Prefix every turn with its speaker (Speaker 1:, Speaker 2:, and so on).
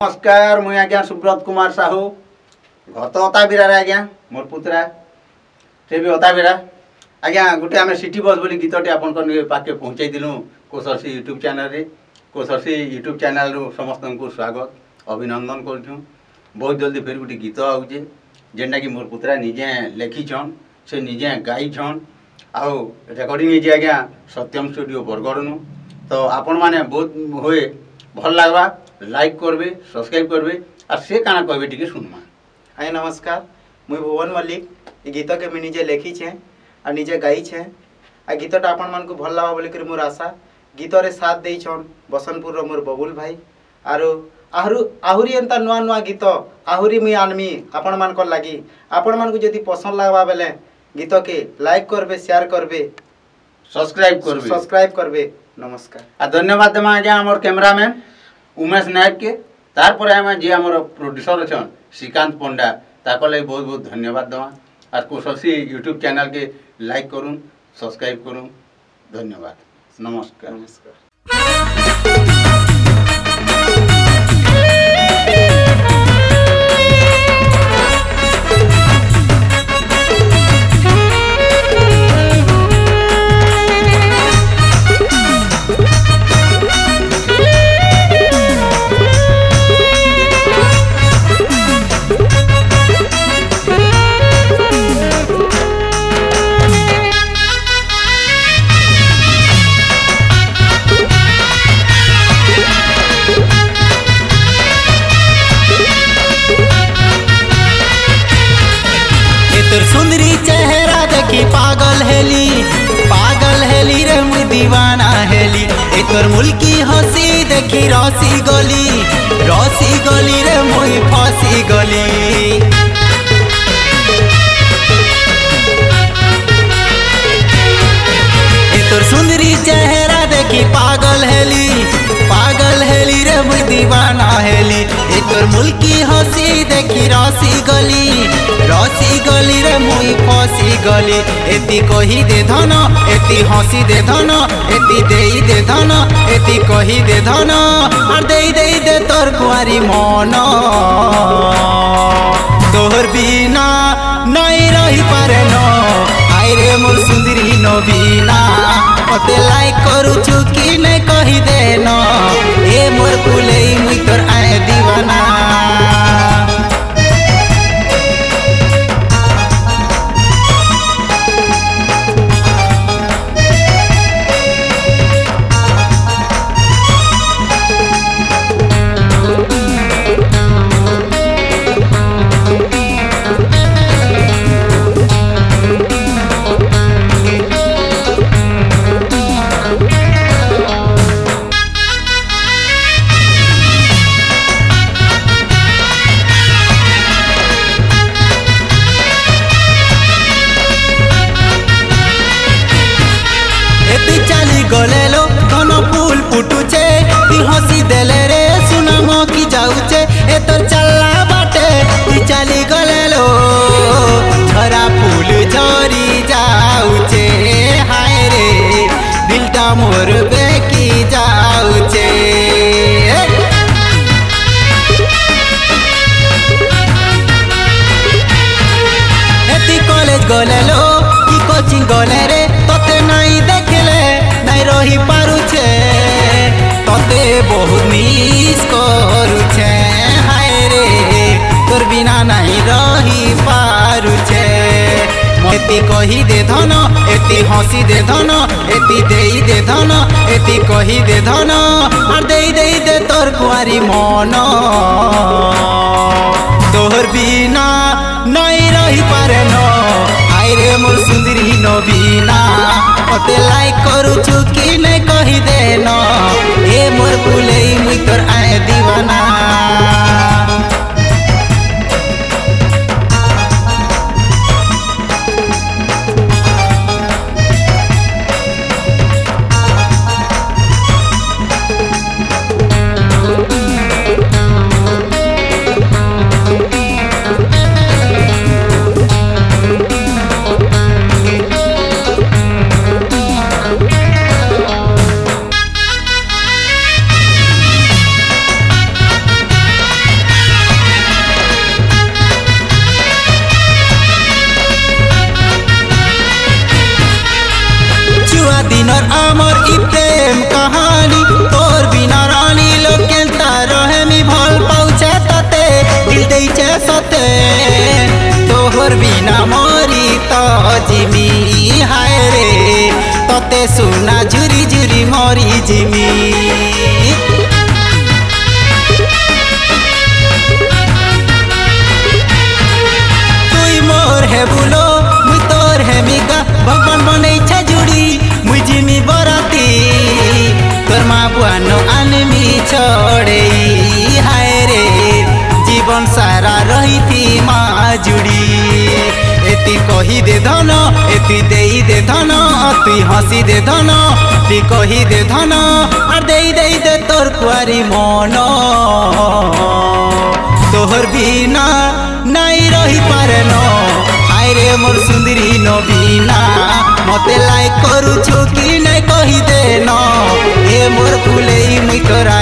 Speaker 1: नमस्कार मुझे आज्ञा सुब्रत कुमार साहू घर तो अताबिरा आज्ञा मोर पुत्रा से भी अताबिरा आज्ञा गोटे आम सिटी बस बोली गीतटे आपन पाखे पहुँचाई दिलु कोसरसी यूट्यूब चैनल रे कोसरसी यूट्यूब चैनल रु समस्त को स्वागत अभिनंदन करूँ। बहुत जल्दी फिर गोटे गीत आउे जेनटा कि मोर पुत्रा निजे लिखिछन से निजे गाइछन आउ रेकर्डिंग होती आज्ञा सत्यम स्टूडियो बरगढ़ तो आपण मैंने बहुत हुए भल लगवा लाइक करबे सब्सक्राइब करबे और से काना कहबे टिके सुनमा।
Speaker 2: आए नमस्कार मुई भुवन मल्लिक ये गीत के मुझे निजे लिखी छे और निजे गाई छे आ गीतटा आपण मान को भल लगा बोली कर मोर आशा गीत रे साथ दे छन बसनपुर मोर बबुल भाई आरो आहुरी एंता नुआ नुआ गीत आहुरी मुई आनमी आपण मान को लागी आपण मान को जदी पसंद लागबा बेले गीत के लाइक करबे शेयर करबे
Speaker 1: सब्सक्राइब करबे।
Speaker 2: नमस्कार
Speaker 1: आ धन्यवाद देमा आज्ञा हमर कैमरामैन उमेश नायक के तारपर आम जी आम प्रोड्यूसर अच्छा श्रीकांत पंडा ताको लगे बहुत बहुत धन्यवाद देवा और कोसरसी यूट्यूब चैनल के लाइक करूँ सब्सक्राइब करूँ। धन्यवाद नमस्कार नमस्कार।
Speaker 3: सुंदरी चेहरा देखी पागल हेली रे मुई दीवाना हेली एकर मुल्की हंसी देखी रसी गली रे मुई फसी गली। एकर सुंदरी चेहरा देखी पागल हेली रे मुई दीवाना हेली एकर मुल्की हंसी देखी रसी गली रे मुई फसी गली। एति कही दे धन एति हंसी दे धन एति देई दे धन एति कही दे धन और देई दे तोर कुआरी मन तोहर बिना नहीं रही पारे न आई रे मोर सुंदरी नबीना मते लाइक करू छु कि नहीं कही दे न ए मोर कुलई मुई तोर आए दीवाना। गलेलो धन फूल फुटुचे ती हसी देले रे सुनाम की जाऊचे ए तो चलला बाटे ती चली गलेलो झरा फूल झरी जाऊचे हाय रे दिलटा मोर बेकी जाऊचे। एती कॉलेज गलेलो की कोचिंग गले रे तोते नहीं देखले रही पारुछे तते बहुत मिस करुछे हाय रे तोर बिना नहीं रही पारुछे। एति कही दे धन एति हंसी दे धन एति देई दे धन एति कही दे धन और देई दे तोर कुआरी मन तोहर बिना नहीं रही पारे न आई रे मोर सुंदरी नबीना मते लाइक करू छु कि नहीं कही दे न ए मोर कुलई मुई तोर आए दीवाना। तते सुना झुरी झुरी मरी जिमी तुई मोर है बुलो मुई तोर है मिगा भगवान बने इच्छा जुड़ी मुई जिमी बराती तोर माँ बुआनो आनमी छोड़े हाय रे जीवन सारा रही थी माँ जुड़ी एति कही दे धन एति देई दे धन तुई हसी दे धन ती कही दे धन और देई देई दे तोर कुआरी मन तोहर बिना नहीं रही पारे न हाय रे मोर सुंदरी नबीना मते लाइक करू छु कि नहीं कही दे न ए मोर फुले मुई तोरा